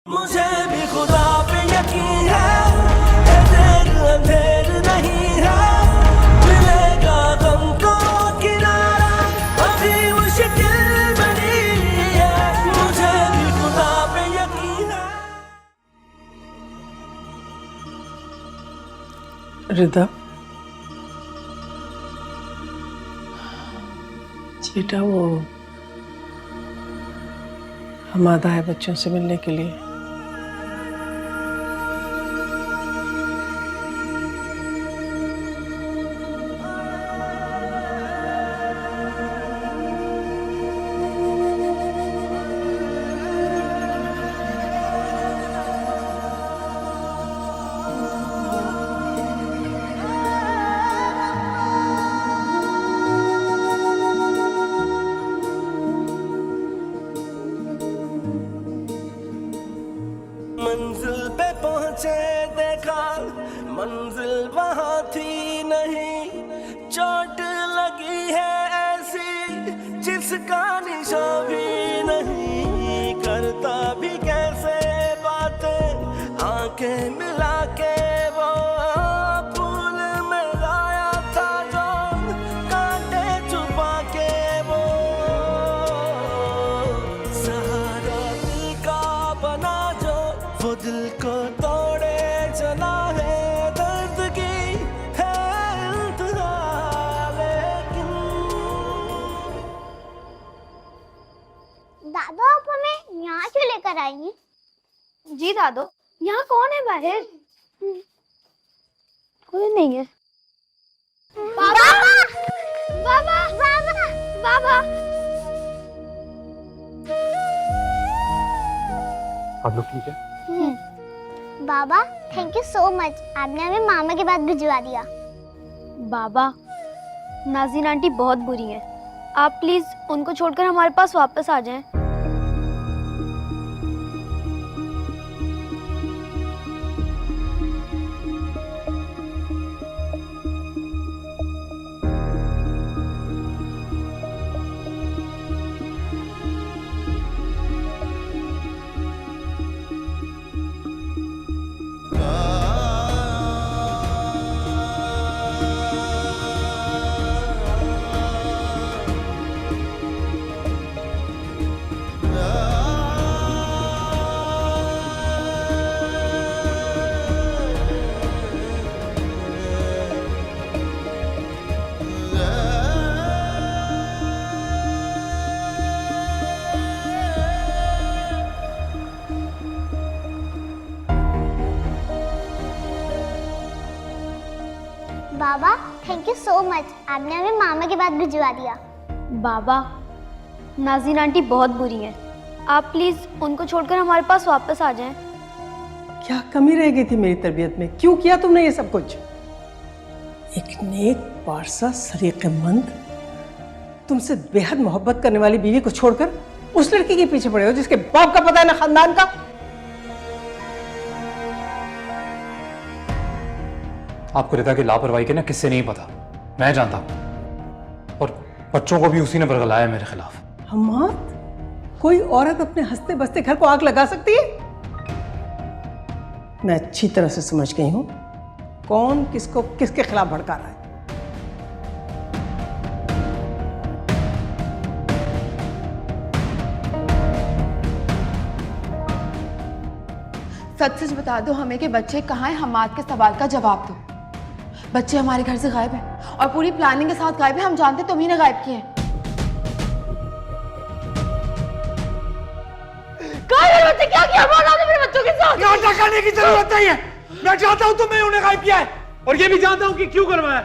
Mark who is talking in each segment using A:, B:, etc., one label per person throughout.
A: मुझे भी खुदा पे यकीन है, देर अंधेर नहीं है, मिलेगा गम को किनारा, अभी मुश्किल बनी है, मुझे भी खुदा पे यकीन है।
B: रिदा, बेटा वो हम आधा है बच्चों से मिलने के लिए।
A: मंजिल पे पहुंचे देखा, मंजिल वहां थी नहीं, चोट लगी है ऐसी जिसका निशान भी नहीं, करता भी कैसे बातें आंखें मिला के वो फूल में लाया था जो कांटे छुपा के, वो सहारा दिल का बना जो वो दिल को तोड़े चला है, दर्द की है इंतहा लेकिन।
C: दादो आप हमें यहाँ क्यों लेकर आई हैं?
D: जी दादो, यहाँ कौन है बाहर? कोई नहीं है।
C: बाबा! बाबा! बाबा!
D: बाबा,
E: आप लोग ठीक है?
C: बाबा थैंक यू सो मच, आपने हमें मामा के पास भिजवा दिया।
D: बाबा नाज़रीन आंटी बहुत बुरी हैं, आप प्लीज उनको छोड़कर हमारे पास वापस आ जाएं।
C: बाबा थैंक यू सो मच, आपने हमें मामा के पास भिजवा दिया।
D: बाबा नाज़रीन आंटी बहुत बुरी हैं, आप प्लीज उनको छोड़कर हमारे पास वापस आ जाएं।
B: क्या कमी रह गई थी मेरी तरबियत में? क्यों किया तुमने ये सब कुछ? एक नेक पारसा सरीक़ेमंद तुमसे बेहद मोहब्बत करने वाली बीवी को छोड़कर उस लड़की के पीछे पड़े हो जिसके बाप का पता है ना खानदान का।
E: आपको रिदा की लापरवाही के ना किससे नहीं पता, मैं जानता हूं, और बच्चों को भी उसी ने बरगलाया मेरे खिलाफ।
B: हमाद, कोई औरत अपने हंसते बसते घर को आग लगा सकती है? मैं अच्छी तरह से समझ गई हूं कौन किसको किसके खिलाफ भड़का रहा है।
F: सच सच बता दो हमें कि बच्चे कहाँ हैं, हमाद के सवाल का जवाब दो। बच्चे हमारे घर से गायब हैं और पूरी प्लानिंग के साथ गायब है, हम जानते तुम्ही ने गायब किए हैं। बच्चे क्या किया मेरे बच्चों के साथ?
G: नाटक करने की जरूरत नहीं है, मैं जानता हूं तुमने उन्हें गायब किया है, और ये भी जानता हूं कि क्यों करवाया।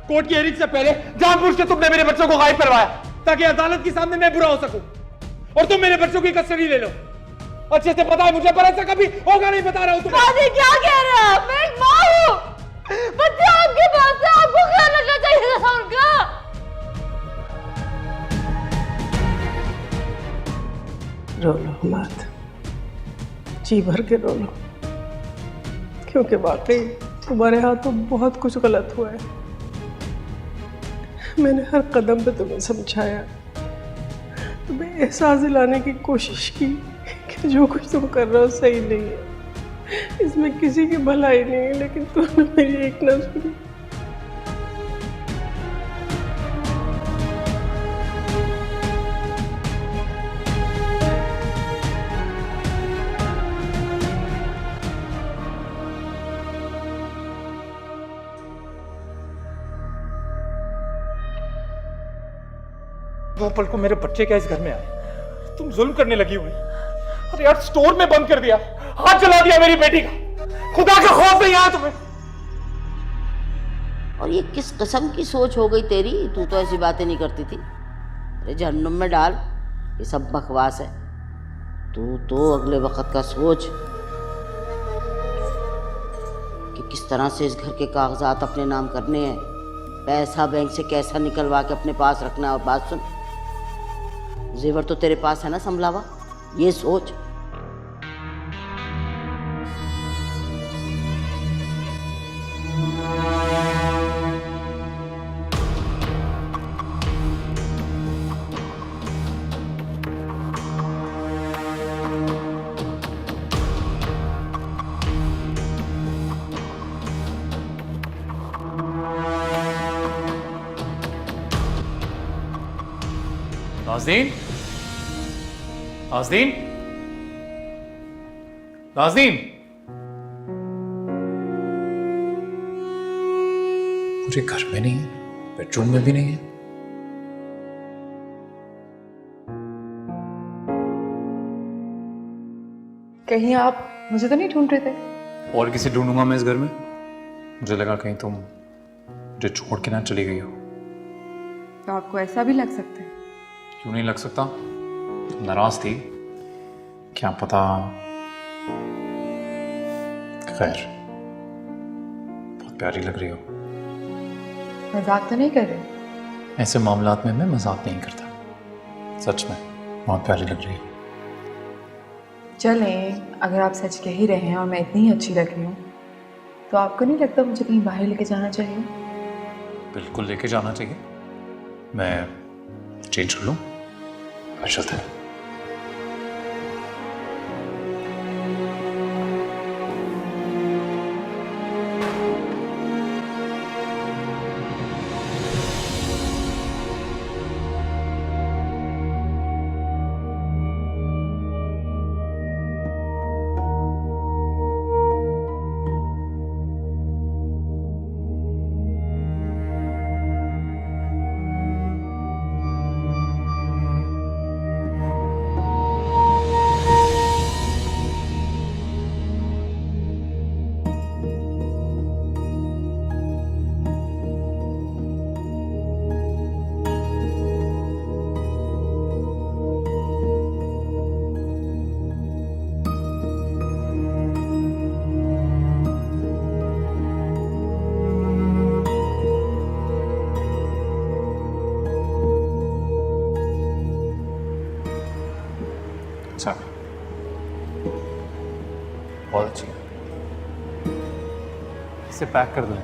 G: कोर्ट की हियरिंग से पहले जानबूझ के तुमने मेरे बच्चों को गायब करवाया ताकि अदालत के सामने मैं बुरा हो सकूं और तुम मेरे बच्चों की कस्टडी ले लो। अच्छे से पता है मुझे, पर ऐसा कभी होगा नहीं, बता रहा हूं तुम्हें।
F: काजी क्या कह रहे हैं? मैं एक माँ हूं, बच्चे आपके पास है, आपको ख्याल रखना चाहिए था उनका।
B: रो लो हमाद, जी भर के रो लो, क्योंकि वाकई तुम्हारे हाथों बहुत कुछ गलत हुआ है। मैंने हर कदम पे तुम्हें समझाया, तुम्हें एहसास दिलाने की कोशिश की कि जो कुछ तुम कर रहे हो सही नहीं है, इसमें किसी की भलाई नहीं है, लेकिन तुमने मेरी एक ना सुनी।
G: वो पल को मेरे बच्चे क्या इस घर में आए, तुम जुल्म करने लगी हुई। अरे यार स्टोर में बंद कर दिया, हाथ जला दिया मेरी बेटी का, खुदा का खौफ नहीं आया तुम्हें?
H: और ये किस किस्म की सोच हो गई तेरी? तू तो ऐसी बातें नहीं करती थी। अरे जहन्नुम में डाल, ये सब बकवास है। तू तो अगले वक्त का सोच कि किस तरह से इस घर के कागजात अपने नाम करने हैं, पैसा बैंक से कैसा निकलवा के अपने पास रखना है। और बात सुन, जेवर तो तेरे पास है ना संभला हुआ, ये सोच।
E: नाज़नीन, नाज़नीन, नाज़नीन। मुझे घर में नहीं है, बेडरूम में भी नहीं है।
F: कहीं आप मुझे तो नहीं ढूंढ रहे थे?
E: और किसी ढूंढूंगा मैं इस घर में? मुझे लगा कहीं तुम मुझे छोड़ के ना चली गई हो।
F: तो आपको ऐसा भी लग सकता है।
E: क्यों नहीं लग सकता? नाराज थी, क्या पता। खैर, बहुत प्यारी लग रही हो।
F: मजाक तो नहीं कर रहे?
E: ऐसे मामलात में मैं मजाक नहीं करता, सच में बहुत प्यारी लग रही है।
F: चलें, अगर आप सच कह ही रहे हैं और मैं इतनी ही अच्छी लग रही हूँ, तो आपको नहीं लगता मुझे कहीं बाहर लेके जाना चाहिए?
E: बिल्कुल लेके जाना चाहिए। मैं चेंज कर लूँ, फिर चलते हैं। अच्छा, बहुत अच्छी है। इसे पैक कर दो।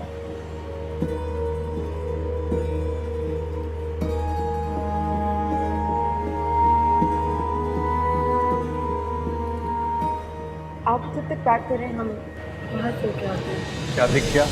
F: आप जब तक पैक करें, हम बाहर से क्या आते हैं।
E: क्या दिख गया?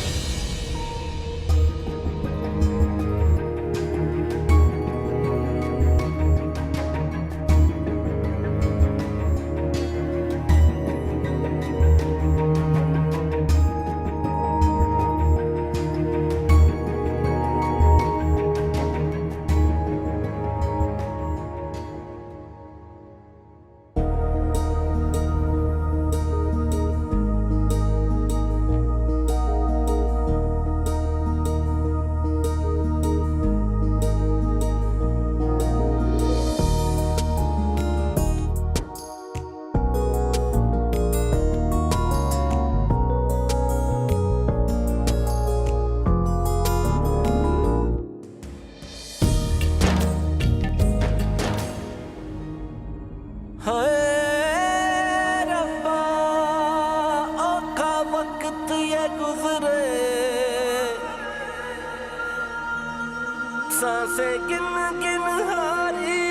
A: सांसें गिन गिन हारी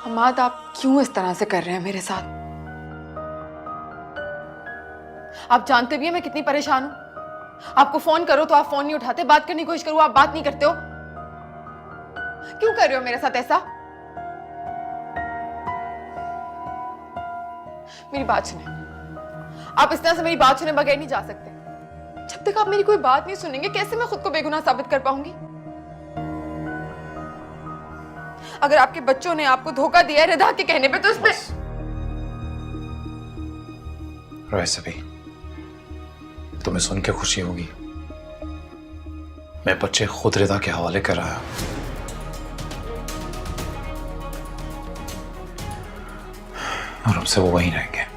F: हमाद, आप क्यों इस तरह से कर रहे हैं मेरे साथ? आप जानते भी हैं मैं कितनी परेशान हूं। आपको फोन करो तो आप फोन नहीं उठाते, बात करने की कोशिश करो आप बात नहीं करते हो। क्यों कर रहे हो मेरे साथ ऐसा? मेरी बात सुने, आप इस तरह से मेरी बात सुने बगैर नहीं जा सकते। जब तक आप मेरी कोई बात नहीं सुनेंगे कैसे मैं खुद को बेगुनाह साबित कर पाऊंगी? अगर आपके बच्चों ने आपको धोखा दिया है रिदा के कहने पे तो इसमें
E: रोए सभी, तुम्हें सुन के खुशी होगी, मैं बच्चे खुद रिदा के हवाले कर रहा हूं। और हमसे वो वहीं रहेंगे।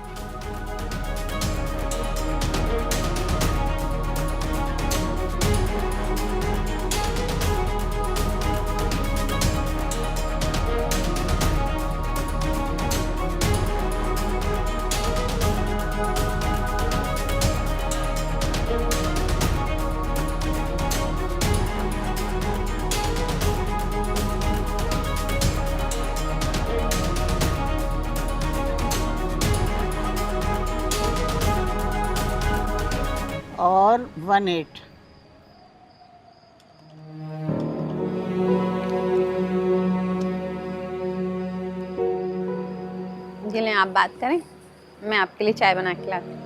I: और 18।
J: जिले आप बात करें, मैं आपके लिए चाय बना के लाती हूँ।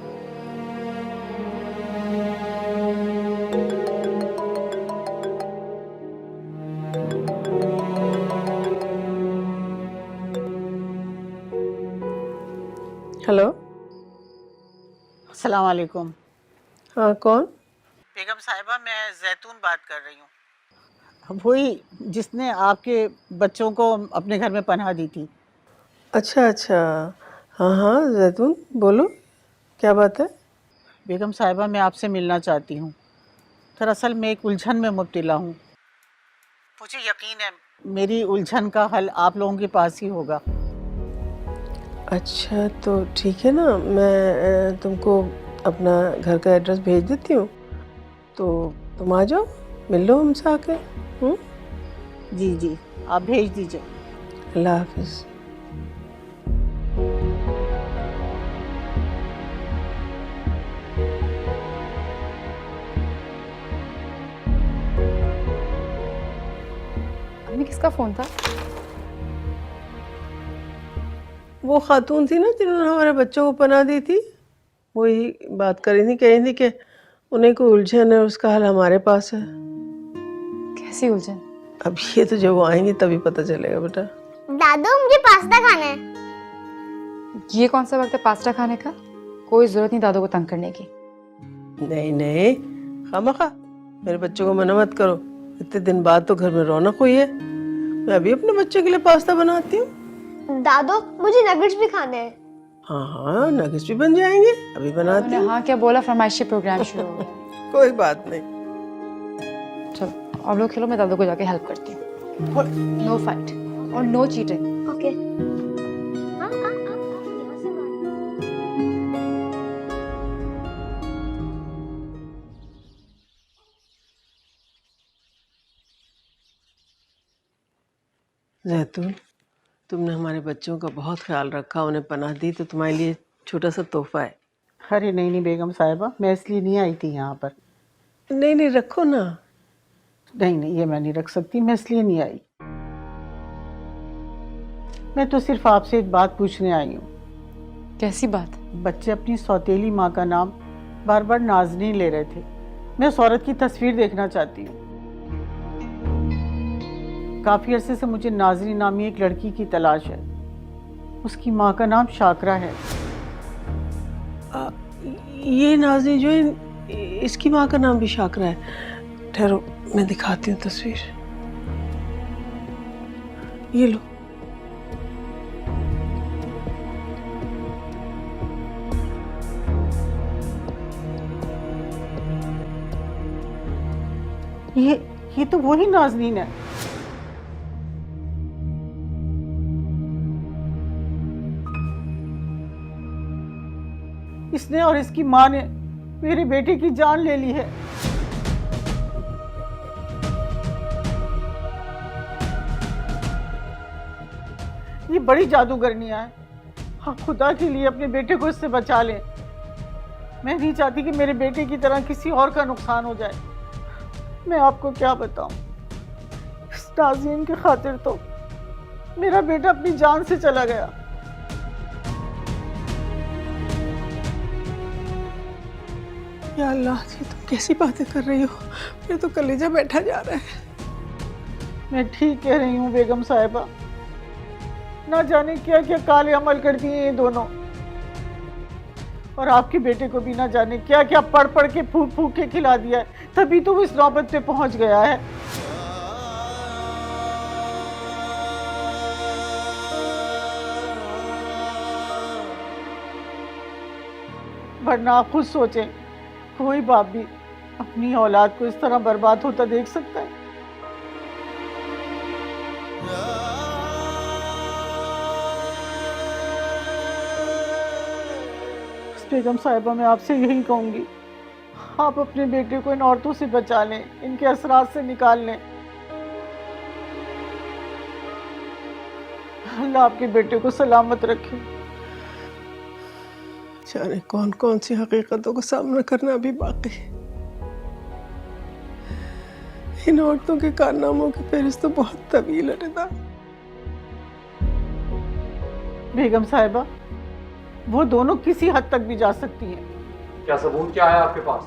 B: हेलो।
I: अस्सलाम वालेकुम।
B: हाँ, कौन?
I: बेगम साहिबा, मैं जैतून बात कर रही हूँ, वही जिसने आपके बच्चों को अपने घर में पनाह दी थी।
B: अच्छा अच्छा, हाँ हाँ जैतून, बोलो क्या बात है?
I: बेगम साहिबा, मैं आपसे मिलना चाहती हूँ। दरअसल मैं एक उलझन में मुब्तला हूँ। मुझे यकीन है मेरी उलझन का हल आप लोगों के पास ही होगा।
B: अच्छा तो ठीक है ना, मैं तुमको अपना घर का एड्रेस भेज देती हूँ, तो तुम आ जाओ, मिल लो हमसे आके।
I: जी जी, आप भेज दीजिए।
B: अल्लाह हाफिज़।
F: अम्मी, किसका फोन था?
B: वो खातून थी ना जिन्होंने हमारे बच्चों को पनाह दी थी, वही बात कर रही थी, कह रही थी कि उन्हें कोई उलझन है, उसका हल हमारे पास है।
F: कैसी उलझन?
B: अब ये तो जब वो आएंगे तभी पता चलेगा बेटा।
C: दादू, मुझे पास्ता खाना है।
F: ये कौन सा वक्त है पास्ता खाने का? कोई जरूरत नहीं दादू को तंग करने की।
B: नहीं नहीं, खामखा मेरे बच्चों को मना मत करो, इतने दिन बाद तो घर में रौनक हुई है। मैं अभी अपने बच्चे के लिए पास्ता बनाती हूँ।
C: दादू, मुझे नगेट्स भी खाने हैं।
B: हाँ हाँ, नगेट्स भी बन जाएंगे, अभी बनाती हूँ।
F: हाँ क्या बोला, फरमाइशी प्रोग्राम शुरू हो गया।
B: कोई बात नहीं।
F: चलो आप लोग खेलो, मैं दादू को जाके हेल्प करती हूँ। नो फाइट और नो चीटिंग।
C: ओके।
B: जैतून, तुमने हमारे बच्चों का बहुत ख्याल रखा, उन्हें पनाह दी, तो तुम्हारे लिए छोटा सा तोहफा है।
I: अरे नहीं नहीं बेगम साहिबा, मैं इसलिए नहीं आई थी यहाँ पर।
B: नहीं नहीं, रखो ना।
I: नहीं नहीं, ये मैं नहीं रख सकती, मैं इसलिए नहीं आई। मैं तो सिर्फ आपसे एक बात पूछने आई हूँ।
F: कैसी बात?
I: बच्चे अपनी सौतेली माँ का नाम बार बार नाज़नीन ले रहे थे। मैं उस औरत की तस्वीर देखना चाहती हूँ। काफ़ी अरसे से मुझे नाज़नीन नामी एक लड़की की तलाश है। उसकी माँ का नाम शाकरा है।
B: ये नाज़नीन जो है, इसकी माँ का नाम भी शाकरा है। ठहरो, मैं दिखाती हूँ तस्वीर। ये लो।
I: ये तो वही नाज़नीन है। इसने और इसकी माँ ने मेरे बेटे की जान ले ली है। ये बड़ी जादूगरनियां हैं। हाँ, खुदा के लिए अपने बेटे को इससे बचा लें। मैं नहीं चाहती कि मेरे बेटे की तरह किसी और का नुकसान हो जाए। मैं आपको क्या बताऊं, इस नाज़रीन की खातिर तो मेरा बेटा अपनी जान से चला गया।
B: या अल्लाह, ये तुम कैसी बातें कर रही हो? मेरे तो कलेजा बैठा जा रहा है।
I: मैं ठीक कह रही हूँ बेगम साहिबा। ना जाने क्या क्या काले अमल करती हैं ये दोनों, और आपके बेटे को भी ना जाने क्या क्या पढ़ पढ़ के फूक फूक के खिला दिया है, तभी तो वो इस नौबत पे पहुंच गया है। वरना आप खुद सोचें, कोई बाप भी अपनी औलाद को इस तरह बर्बाद होता देख सकता है? बेगम साहिबा, मैं आपसे यही कहूंगी, आप अपने बेटे को इन औरतों से बचा लें, इनके असरात से निकाल लें। अल्लाह आपके बेटे को सलामत रखे।
B: जाने कौन कौन सी हकीकतों का सामना करना अभी बाकी है। इन औरतों के कारनामों की फहरिस्त तो बहुत तवील है रिदा।
I: बेगम साहिबा, वो दोनों किसी हद तक भी जा सकती हैं।
E: क्या सबूत क्या है आपके पास?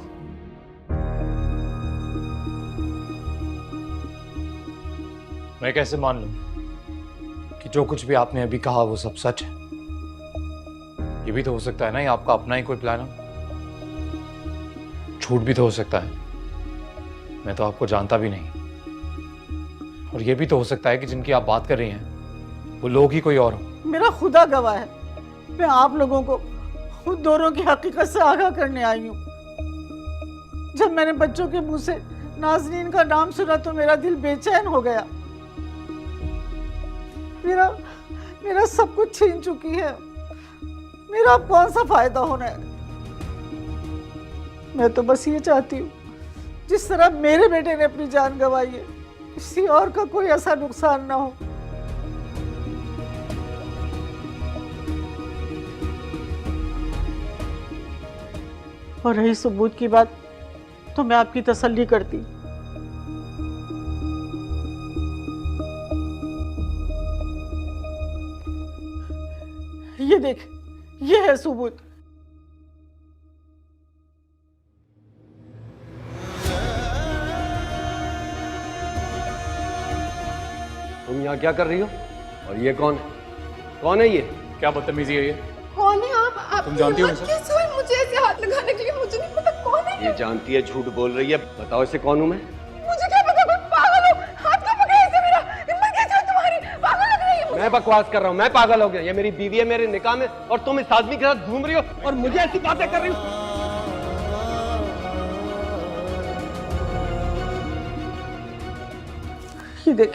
E: मैं कैसे मान लूं कि जो कुछ भी आपने अभी कहा वो सब सच है? ये भी तो हो सकता है ना, ये आपका अपना ही कोई प्लान हो। झूठ भी तो हो सकता है, मैं तो आपको जानता भी नहीं। और ये भी तो हो सकता है कि जिनकी आप बात कर रही हैं वो लोग ही कोई और हो।
I: मेरा खुदा गवाह है, मैं आप लोगों को उन दोनों की हकीकत से आगाह करने आई हूँ। जब मैंने बच्चों के मुंह से नाज़रीन का नाम सुना तो मेरा दिल बेचैन हो गया। मेरा सब कुछ छीन चुकी है, मेरा अब कौन सा फायदा होना है? मैं तो बस ये चाहती हूँ, जिस तरह मेरे बेटे ने अपनी जान गंवाई है, किसी और का कोई ऐसा नुकसान ना हो। और रही सबूत की बात, तो मैं आपकी तसल्ली करती। ये देख, ये है सबूत।
K: तुम यहाँ क्या कर रही हो? और ये कौन है? कौन है ये?
E: क्या बदतमीजी है ये?
F: कौन है आप
E: तुम जानती हो
F: हिम्मत कैसे हुई मुझे ऐसे हाथ लगाने के लिए? मुझे नहीं पता कौन है
K: ये जानती है, झूठ बोल रही है। बताओ इसे कौन हूँ मैं?
F: मुझे क्या पता, कोई पागल हो। हाथ क्यों पकड़े ऐसे मेरा? हिम्मत कैसे हुई तुम्हारी? पागल लग रही है मुझे।
K: मैं बकवास कर रहा हूँ, मैं पागल हो गया। ये मेरी बीवी है, मेरे निकाह में, और तुम इस आदमी के साथ घूम रही हो और मुझे ऐसी बातें कर रही हो।
I: ये देख,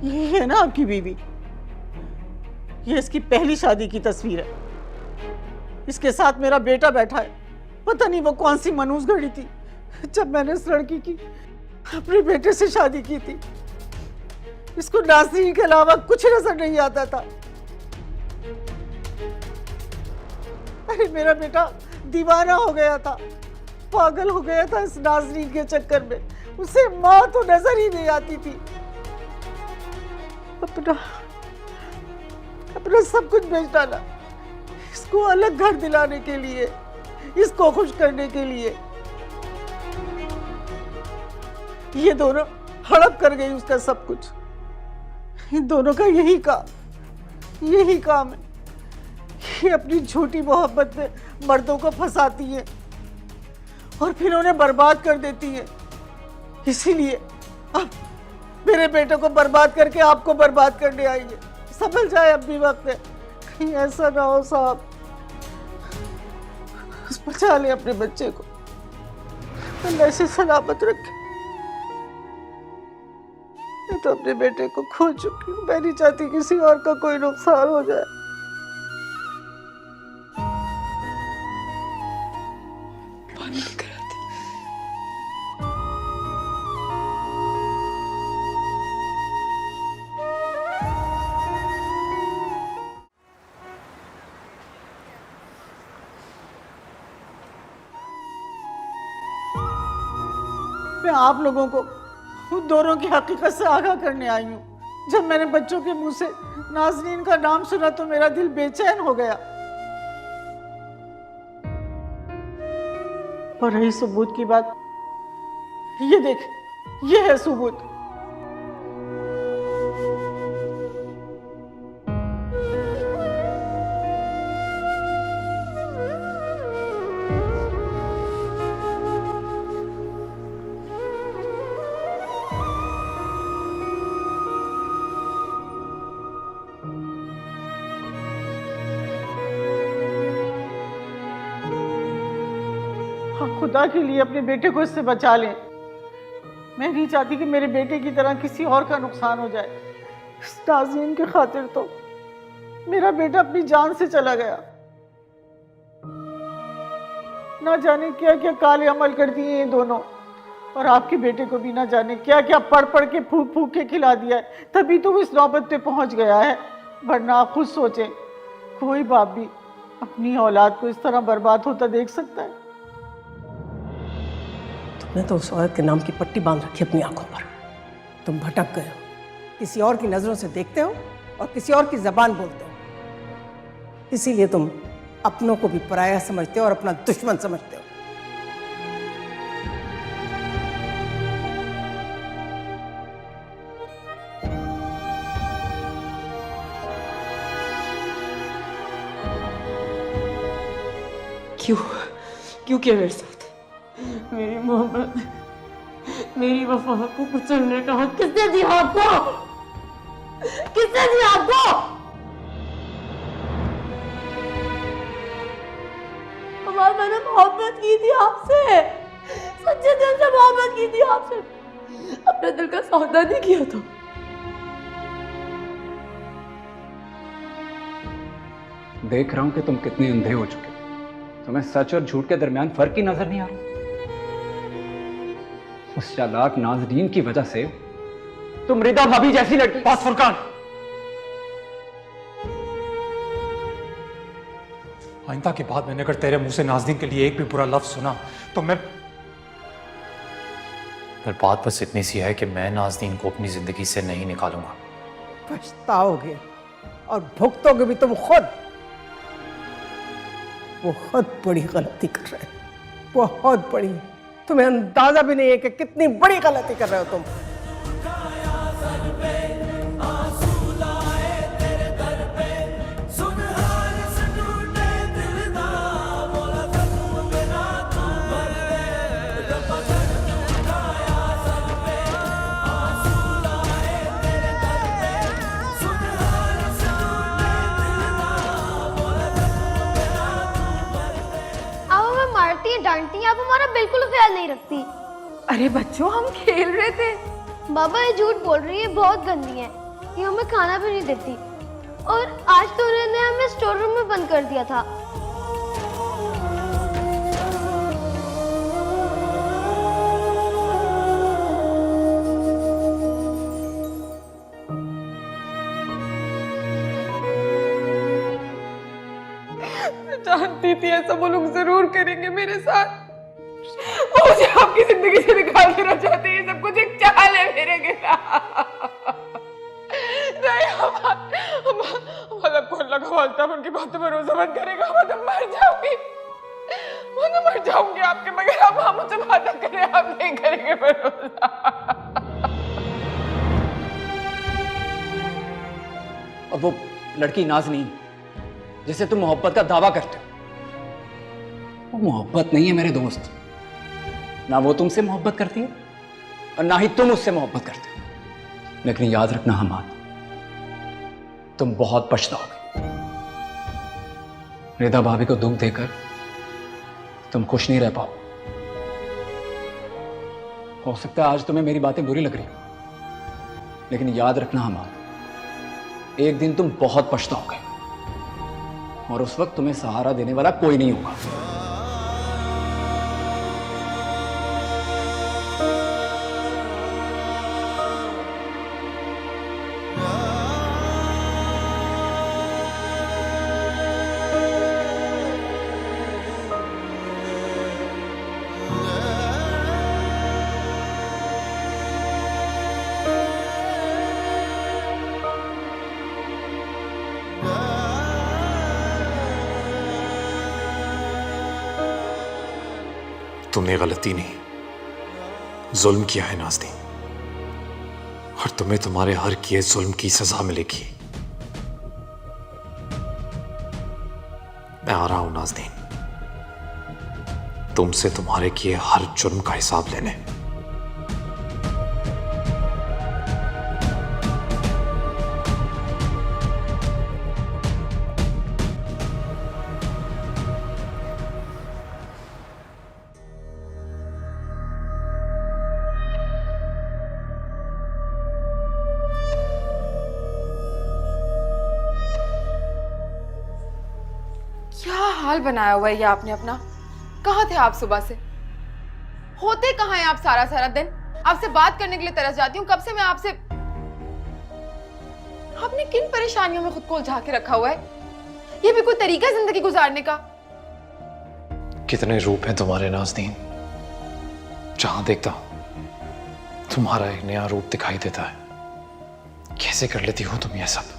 I: ये है ना आपकी बीवी। ये इसकी पहली शादी की तस्वीर है। इसके साथ मेरा बेटा बैठा है। पता नहीं वो कौन सी मनूस घड़ी थी जब मैंने इस लड़की की अपने बेटे से शादी की थी। इसको नाज़रीन के अलावा कुछ नजर नहीं आता था। अरे मेरा बेटा दीवाना हो गया था, पागल हो गया था इस नाज़रीन के चक्कर में। उसे माँ तो नजर ही नहीं आती थी। अपना सब कुछ बेच डाला इसको अलग घर दिलाने के लिए, इसको खुश करने के लिए। ये दोनों हड़प कर गई उसका सब कुछ। इन दोनों का यही काम है। ये अपनी झूठी मोहब्बत में मर्दों को फंसाती है और फिर उन्हें बर्बाद कर देती है। इसीलिए अब मेरे बेटे को बर्बाद करके आपको बर्बाद करने आई है। संभल जाए, अब भी वक्त है। कहीं ऐसा ना हो साहब, बचा ले अपने बच्चे को, अल्लाह से सलामत रखे। मैं तो अपने बेटे को खो चुकी हूँ। मैं नहीं चाहती किसी और का कोई नुकसान हो जाए।
F: पानी लेकर आते।
I: मैं आप लोगों को उन दोनों की हकीकत से आगाह करने आई हूँ। जब मैंने बच्चों के मुंह से नाज़नीन का नाम सुना तो मेरा दिल बेचैन हो गया। और रही सबूत की बात, ये देख, ये है सबूत। खुदा के लिए अपने बेटे को इससे बचा लें। मैं नहीं चाहती कि मेरे बेटे की तरह किसी और का नुकसान हो जाए। इस नाज़नीन के खातिर तो मेरा बेटा अपनी जान से चला गया। ना जाने क्या क्या काले अमल कर दिए ये दोनों, और आपके बेटे को भी ना जाने क्या क्या पढ़ पढ़ के फूक फूक के खिला दिया है, तभी तो वो इस नौबत पे पहुंच गया है। वरना आप खुद सोचें, कोई बाप भी अपनी औलाद को इस तरह बर्बाद होता देख सकता है?
B: तुमने तो उस औरत के नाम की पट्टी बांध रखी अपनी आंखों पर। तुम भटक गए हो, किसी और की नजरों से देखते हो और किसी और की जबान बोलते हो। इसीलिए तुम अपनों को भी पराया समझते हो और अपना दुश्मन समझते हो।
L: क्यों क्यों किया मेरे साथ? मेरी मोहब्बत, मेरी वफा को कुचलने का हक किसने दिया आपको? किसने दिया आपको? हमारा मैंने मोहब्बत की थी आपसे, सच्चे दिल से मोहब्बत की थी आपसे, अपने दिल का सौदा नहीं किया था।
M: देख रहा हूं कि तुम कितने अंधे हो चुके हो। तुम्हें सच और झूठ के दरमियान फर्क ही नजर नहीं आ रहा। उस चालाक नाज़रीन की वजह से तुम रिदा भाभी जैसी लड़की।
E: बस फुरकान, आइंदा के बाद मैंने अगर तेरे मुंह से नाज़रीन के लिए एक भी बुरा लफ्ज सुना तो मैं फिर बात बस इतनी सी है कि मैं नाज़रीन को अपनी जिंदगी से नहीं निकालूंगा।
B: पछताओगे और भुगतोगे भी तुम खुद। बहुत बड़ी गलती कर रहे हो, बहुत बड़ी। तुम्हें अंदाजा भी नहीं है कि कितनी बड़ी गलती कर रहे हो तुम।
D: डांटती हैं, आप हमारा बिल्कुल ख्याल नहीं रखती।
F: अरे बच्चों, हम खेल रहे थे।
D: बाबा ये झूठ बोल रही है, बहुत गंदी है, ये हमें खाना भी नहीं देती। और आज तो उन्होंने हमें स्टोर रूम में बंद कर दिया था।
F: जानती थी ऐसा वो लोग जरूर करेंगे मेरे साथ। वो मुझे आपकी जिंदगी से निकाल देना चाहते हैं। सब कुछ एक चाल है मेरे खिलाफ। नहीं, हमारा कौन लगा बोलता, उनकी बात पर भरोसा मत करेगा। मैं तो मर जाऊंगी, मैं तो मर जाऊंगी आपके बगैर। आप मुझसे वादा करें, आप नहीं करेंगे भरोसा।
M: और वो लड़की नाज़नीन जिसे तुम मोहब्बत का दावा करते हो, वो मोहब्बत नहीं है मेरे दोस्त। ना वो तुमसे मोहब्बत करती है और ना ही तुम उससे मोहब्बत करते हो। लेकिन याद रखना हमाद, तुम बहुत पछताओगे। रिदा भाभी को दुख देकर तुम खुश नहीं रह पाओ। हो सकता है आज तुम्हें मेरी बातें बुरी लग रही हो, लेकिन याद रखना हमाद, एक दिन तुम बहुत पछताओगे और उस वक्त तुम्हें सहारा देने वाला कोई नहीं होगा।
E: तुमने गलती नहीं, जुल्म किया है नाज़नीन, और तुम्हें तुम्हारे हर किए जुल्म की सजा मिलेगी। मैं आ रहा हूं नाज़नीन, तुमसे तुम्हारे किए हर जुर्म का हिसाब लेने।
F: क्या हाल बनाया हुआ है ये आपने अपना? कहाँ थे आप सुबह से? होते कहाँ हैं आप सारा सारा दिन? आपसे बात करने के लिए तरस जाती हूँ। कब से मैं आपसे... आपने किन परेशानियों में खुद को उलझा के रखा हुआ है? ये भी कोई तरीका है जिंदगी गुजारने का?
E: कितने रूप हैं तुम्हारे नाज़नीन, जहां देखता तुम्हारा एक नया रूप दिखाई देता है। कैसे कर लेती हो तुम ये सब?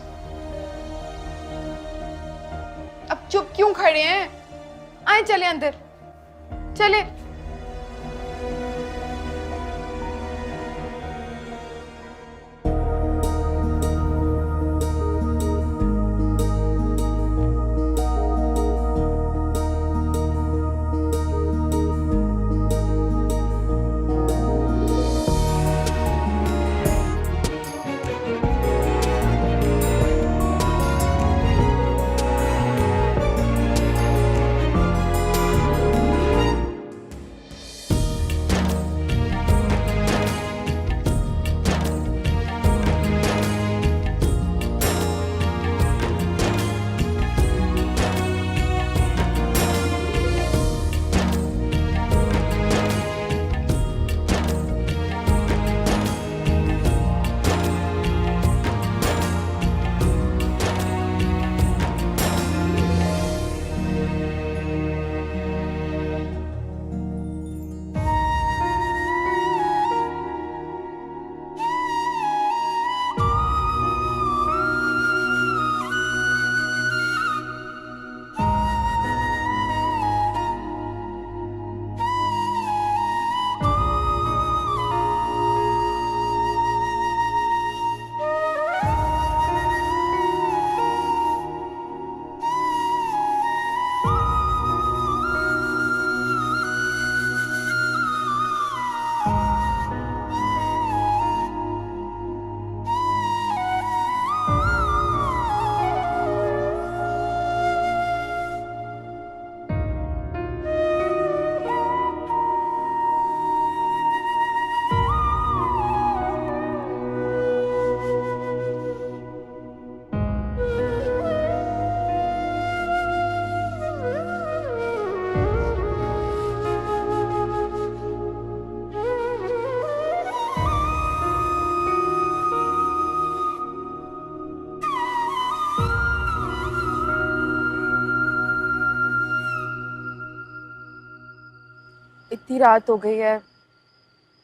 F: अब चुप क्यों खड़े हैं? आए चले अंदर, चले। इतनी रात हो गई है,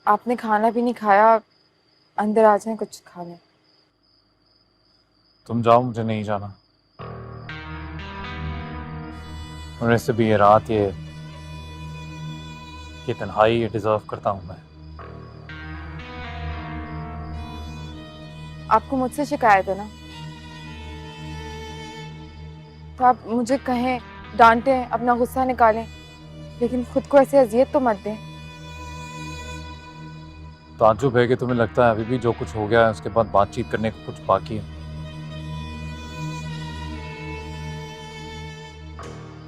F: आपने खाना भी नहीं खाया। अंदर आ जाएं, कुछ खा लें।
E: तुम जाओ, मुझे नहीं जाना। और वैसे भी ये रात, ये तन्हाई, ये डिजर्व करता हूं मैं।
F: आपको मुझसे शिकायत है ना, तो आप मुझे कहें, डांटें, अपना गुस्सा निकालें, लेकिन खुद को ऐसे अजियत तो मत दें।
E: ताज्जुब है कि तुम्हें लगता है अभी भी जो कुछ हो गया है उसके बाद बातचीत करने को कुछ बाकी है।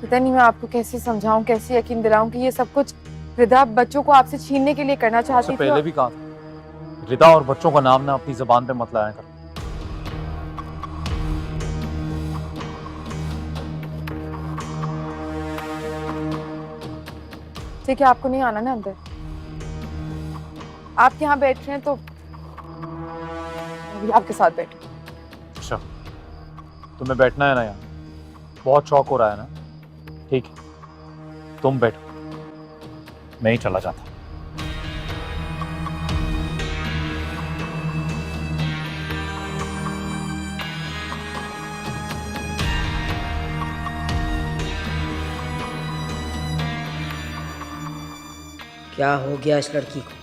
F: पता नहीं मैं आपको कैसे समझाऊं, कैसे यकीन दिलाऊं कि ये सब कुछ रिदा बच्चों को आपसे छीनने के लिए करना चाहती थी।
E: पहले भी कहा था, रिदा और बच्चों का नाम ना अपनी जबान पे मत लाया कर।
F: ठीक है, आपको नहीं आना ना अंदर। आप यहाँ बैठ रहे हैं तो मैं भी आपके साथ बैठ।
E: अच्छा, तुम्हें बैठना है ना यहाँ? बहुत शौक हो रहा है ना? ठीक है, तुम बैठो, मैं ही चला जाता।
H: क्या हो गया इस लड़की को?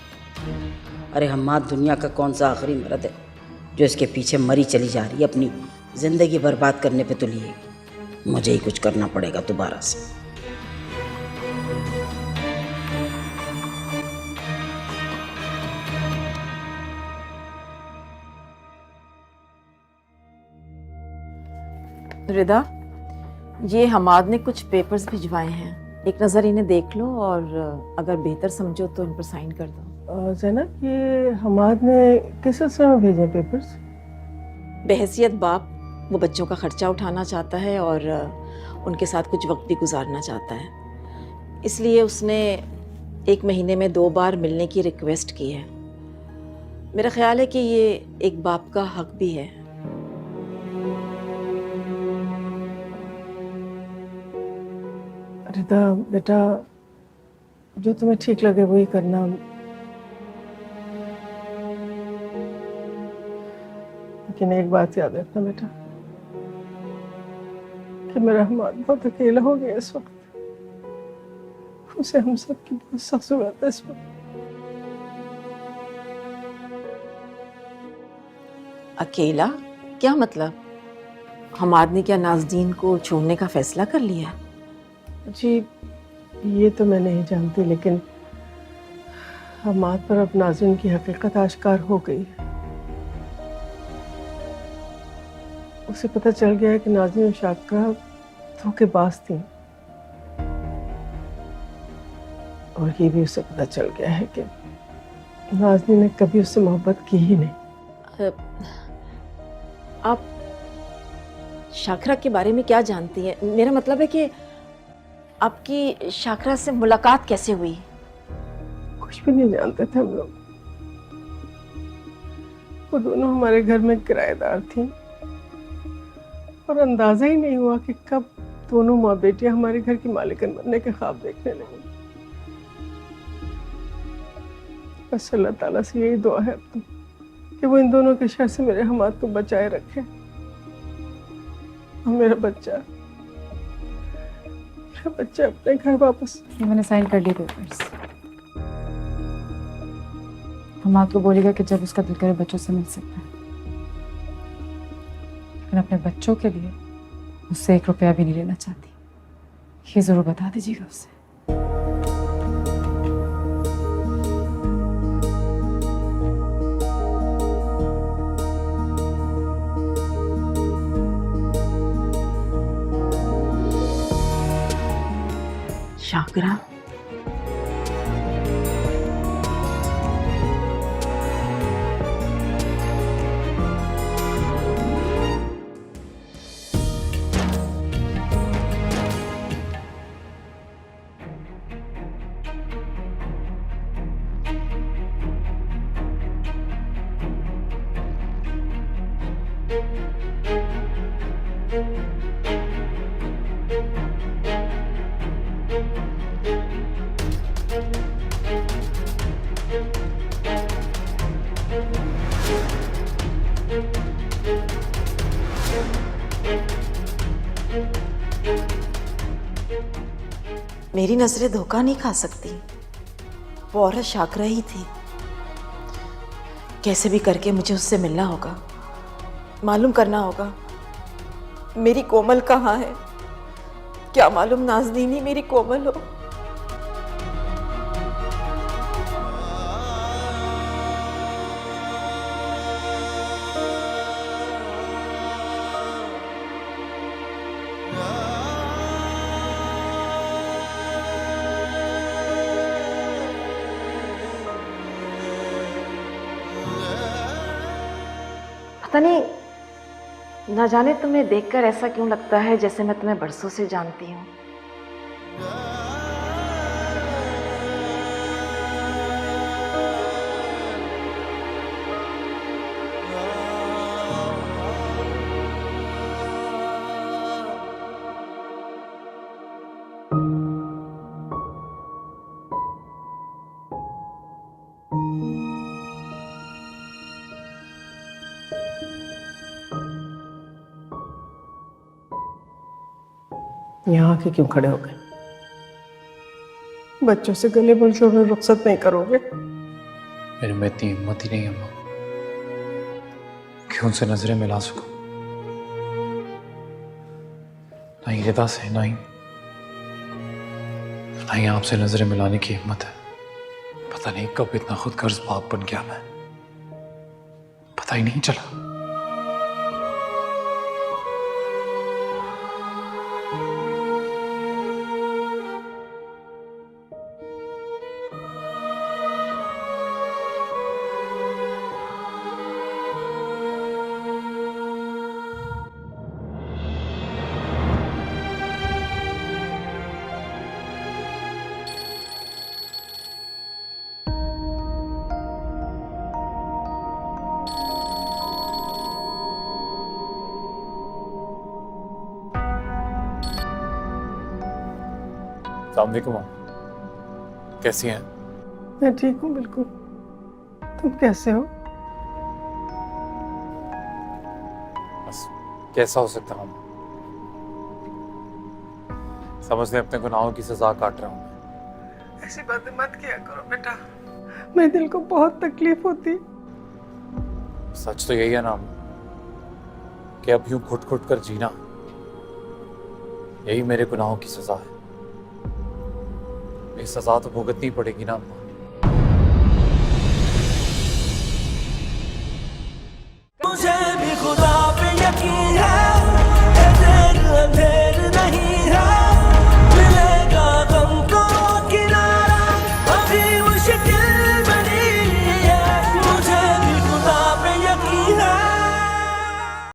H: अरे हम्माद दुनिया का कौन सा आखिरी मर्द है जो इसके पीछे मरी चली जा रही है, अपनी ज़िंदगी बर्बाद करने पे तुली है। मुझे ही कुछ करना पड़ेगा दोबारा से।
L: रिदा, ये हमाद ने कुछ पेपर्स भिजवाए हैं, एक नज़र इन्हें देख लो और अगर बेहतर समझो तो इन पर साइन कर दो।
B: जैनब, ये हमाद ने किस सिलसिले में भेजे पेपर्स?
L: बहैसियत बाप वो बच्चों का खर्चा उठाना चाहता है और उनके साथ कुछ वक्त भी गुजारना चाहता है, इसलिए उसने 1 महीने में 2 बार मिलने की रिक्वेस्ट की है। मेरा ख्याल है कि ये एक बाप का हक भी है।
B: रिदा बेटा, जो तुम्हें ठीक लगे वही करना। लेकिन एक बात याद रखना बेटा कि मेरा हमाद बहुत अकेला हो गया इस वक्त। उसे हम सब की बहुत सख्त जरूरत है इस वक्त।
L: अकेला? क्या मतलब? हमाद ने क्या नाज़दीन को छोड़ने का फैसला कर लिया?
B: जी ये तो मैं नहीं जानती, लेकिन हमाद पर अब नाज़रीन की हकीकत आश्कार हो गई है। उसे पता चल गया है कि नाज़रीन और शाकरा धोखेबाज थी, और ये भी उसे पता चल गया है कि नाज़रीन ने कभी उससे मोहब्बत की ही नहीं।
L: आप शाकरा के बारे में क्या जानती हैं? मेरा मतलब है कि आपकी शाकरा से मुलाकात कैसे हुई?
B: कुछ भी नहीं जानते थे हम लोग। वो दोनों हमारे घर में किराएदार थी और अंदाजा ही नहीं हुआ कि कब दोनों माँ बेटियां हमारे घर की मालिकन बनने के ख्वाब देखने लगी। बस अल्लाह ताला से यही दुआ है अब तो कि वो इन दोनों के शर से मेरे हमाद को बचाए रखे और मेरा बच्चा अपने घर वापस।
F: ये मैंने साइन कर दिए पेपर्स। हमाद को बोलेगा कि जब उसका दिल करे बच्चों से मिल सकता है, लेकिन अपने बच्चों के लिए उससे 1 रुपया भी नहीं लेना चाहती। ये जरूर बता दीजिएगा उसे।
L: शाकरा, मेरी नजरें धोखा नहीं खा सकती। वो औरत शाकरा ही थी। कैसे भी करके मुझे उससे मिलना होगा, मालूम करना होगा मेरी कोमल कहाँ है। क्या मालूम नाज़नीन ही मेरी कोमल हो। पता नहीं, ना जाने तुम्हें देखकर ऐसा क्यों लगता है जैसे मैं तुम्हें बरसों से जानती हूँ।
B: यहाँ के क्यों खड़े हो गए? बच्चों से गले मिल के उन्हें रुखसत नहीं करोगे?
E: मेरे में इतनी हिम्मत ही नहीं अम्मा कि उनसे नजरें मिला सकूं। ना ही रिदा से, ना ही आपसे नजरें मिलाने की हिम्मत है। पता नहीं कब इतना खुद गर्ज बाप बन गया मैं, पता ही नहीं चला। अस्सलामुअलैकुम, कैसी हैं?
B: मैं ठीक हूँ बिल्कुल। तुम कैसे हो?
E: बस कैसा हो सकता हूँ? समझते अपने गुनाहों की सजा काट रहा हूँ।
B: ऐसी बातें मत किया करो बेटा, मेरे दिल को बहुत तकलीफ होती।
E: सच तो यही है ना कि अब यूं घुट घुट कर जीना, यही मेरे गुनाहों की सजा है। ये सजा तो भुगतनी पड़ेगी ना अम्मा।